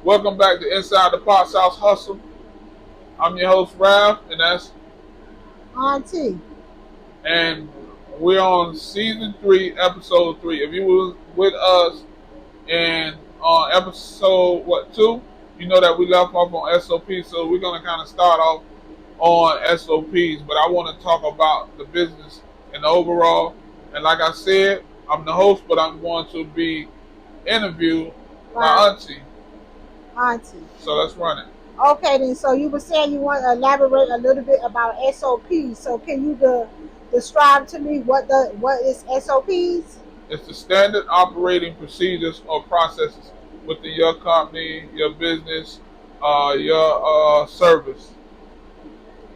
Welcome back to Inside the Pot House Hustle. I'm your host, Ralph, and Auntie. and we're on season 3, episode 3. If you were with us in on episode 2, you know that we left off on SOPs, so we're gonna kind of start off on SOPs. But I want to talk about the business and the overall. And like I said, I'm the host, but I'm going to be interviewed by Right. Auntie. Auntie. So let's run it. Okay, then. So you were saying you want to elaborate a little bit about SOPs. So can you describe to me what is SOPs? It's the standard operating procedures or processes within your company, your business, your service.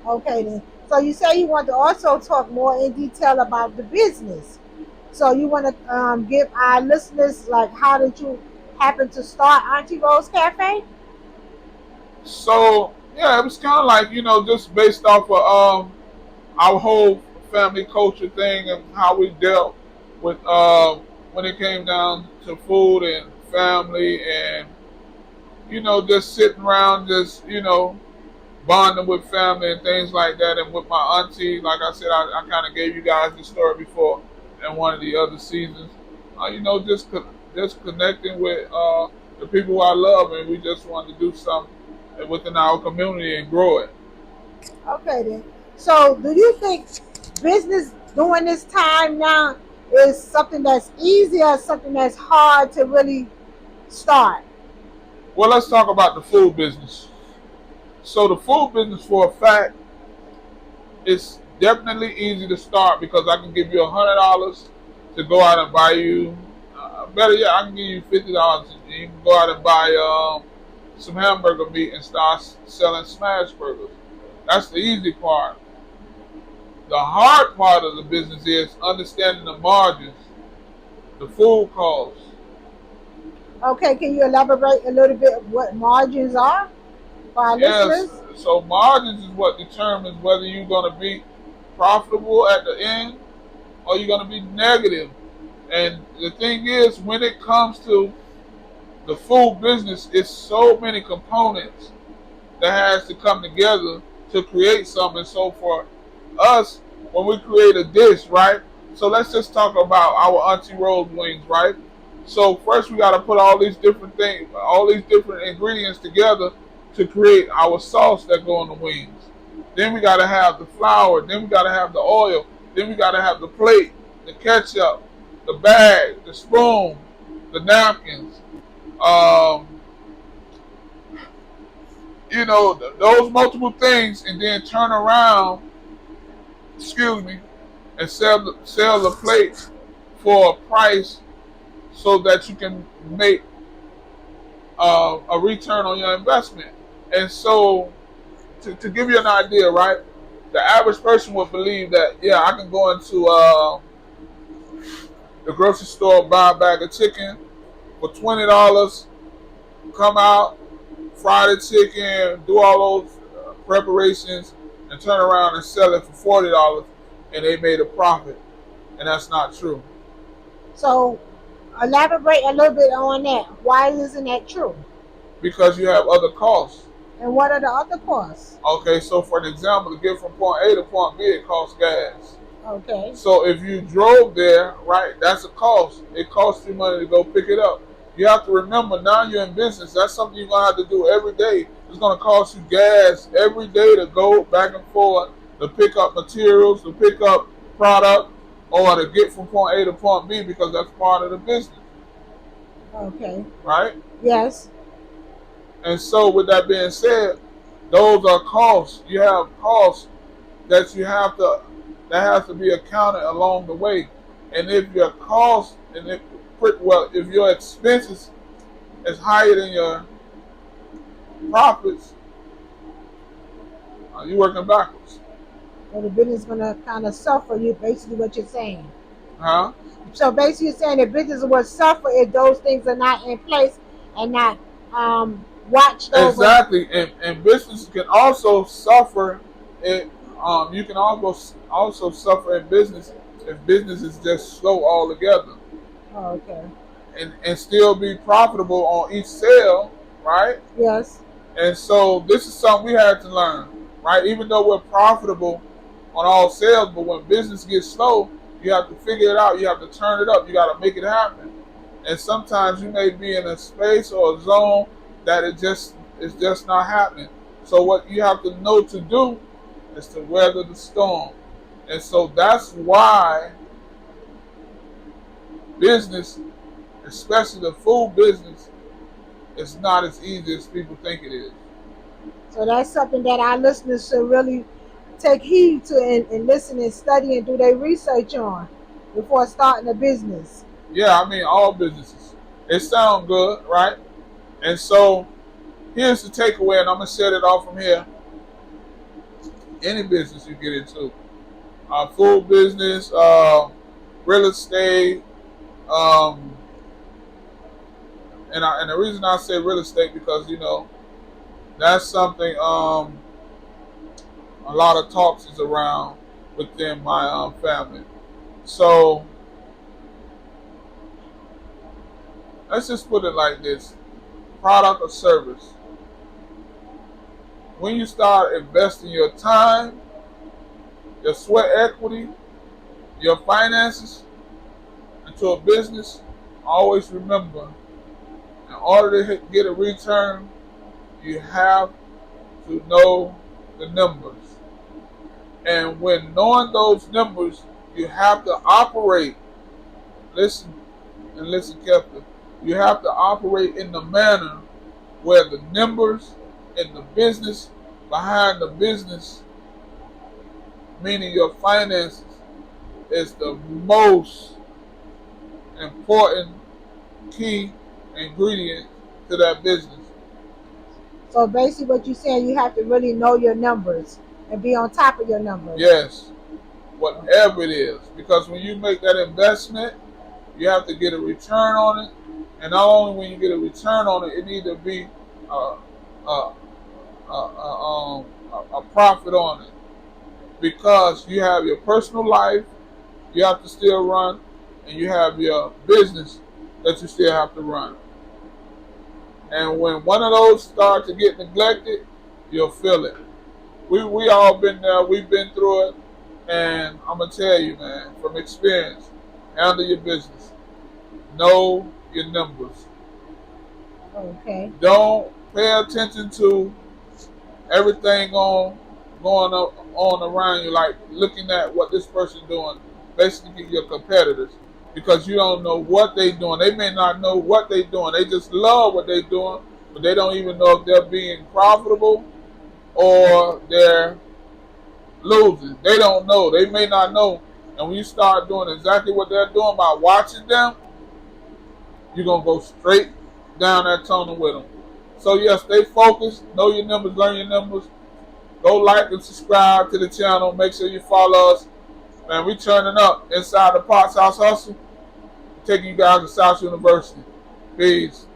Okay, then. So you say you want to also talk more in detail about the business. So you want to give our listeners like how did you happen to start Auntie Rose Cafe? So yeah, it was kind of like just based off of our whole family culture thing and how we dealt with when it came down to food and family and just sitting around just bonding with family and things like that. And with my auntie, like I said, I kind of gave you guys the story before in one of the other seasons. Just connecting with the people who I love, and we just wanted to do something within our community and grow it. Okay, then. So do you think business during this time now is something that's easy or something that's hard to really start? Well, let's talk about the food business. So the food business, for a fact, is definitely easy to start because I can give you $100 to go out and buy you. Better yet, I can give you $50 and you can go out and buy some hamburger meat and start selling smash burgers. That's the easy part. The hard part of the business is understanding the margins, the food costs. Okay, can you elaborate a little bit what margins are for our Yes, listeners? so margins is what determines whether you're going to be profitable at the end or you're going to be negative. And the thing is, when it comes to the food business, it's so many components that has to come together to create something. So for us, when we create a dish, right? So let's just talk about our Auntie Rose wings, right? So first we got to put all these different things, all these different ingredients together to create our sauce that go on the wings. Then we got to have the flour. Then we got to have the oil. Then we got to have the plate, the ketchup, the bag, the spoon, the napkins. Um, those multiple things, and then turn around, excuse me, and sell the plate for a price so that you can make a return on your investment. And so, to give you an idea, right? The average person would believe that, yeah, I can go into the grocery store, buy a bag of chicken for $20, come out, fry the chicken, do all those preparations, and turn around and sell it for $40, and they made a profit. And that's not true. So elaborate a little bit on that. Why isn't that true? Because you have other costs. And what are the other costs? Okay, so for an example, to get from point A to point B, it costs gas. Okay. So if you drove there, right, that's a cost. It costs you money to go pick it up. You have to remember, now you're in business. That's something you're going to have to do every day. It's going to cost you gas every day to go back and forth, to pick up materials, to pick up product, or to get from point A to point B because that's part of the business, Okay. right? Yes. And so with that being said, those are costs. You have costs that you have to that has to be accounted along the way. And if your cost and if your expenses is higher than your profits, you're working backwards. So the business is gonna kind of suffer. You basically what you're saying. Huh? So basically, you're saying the business will suffer if those things are not in place and not watched over. Exactly. And business can also suffer it you can also suffer in business if business is just slow altogether. Oh, okay. And still be profitable on each sale, right? Yes. And so this is something we had to learn, right? Even though we're profitable on all sales, but when business gets slow, you have to figure it out. You have to turn it up. You got to make it happen. And sometimes you may be in a space or a zone that it's just not happening. So what you have to know to do is to weather the storm. And so that's why business, especially the food business, is not as easy as people think it is. So that's something that our listeners should really take heed to and listen and study and do their research on before starting a business. Yeah, I mean all businesses. It sounds good, right? And so here's the takeaway, and I'm gonna set it off from here. Any business you get into, food business, real estate, um, and the reason I say real estate because that's something a lot of talks is around within my family. So let's just put it like this: product or service. When you start investing your time, your sweat equity, your finances into a business, always remember, in order to get a return, you have to know the numbers. And when knowing those numbers, you have to operate, listen and listen carefully, you have to operate in the manner where the numbers and the business behind the business, meaning your finances, is the most important key ingredient to that business. So basically, what you're saying, you have to really know your numbers and be on top of your numbers. Yes, whatever it is. Because when you make that investment, you have to get a return on it. And not only when you get a return on it, it needs to be a, a, a profit on it. Because you have your personal life, you have to still run, and you have your business that you still have to run. And when one of those start to get neglected, you'll feel it. We all been there. We've been through it, and I'm gonna tell you, man, from experience, handle your business. Know your numbers. Okay. Don't pay attention to everything going on around you, like looking at what this person doing. Basically, your competitors, because you don't know what they doing. They may not know what they doing. They just love what they doing, but they don't even know if they're being profitable or they're losing. They don't know. They may not know. And when you start doing exactly what they're doing by watching them, you're going to go straight down that tunnel with them. So, yeah, stay focused. Know your numbers. Learn your numbers. Go like and subscribe to the channel. Make sure you follow us. Man, we turning up inside the Potts House Hustle. Taking you guys to Souse University. Peace.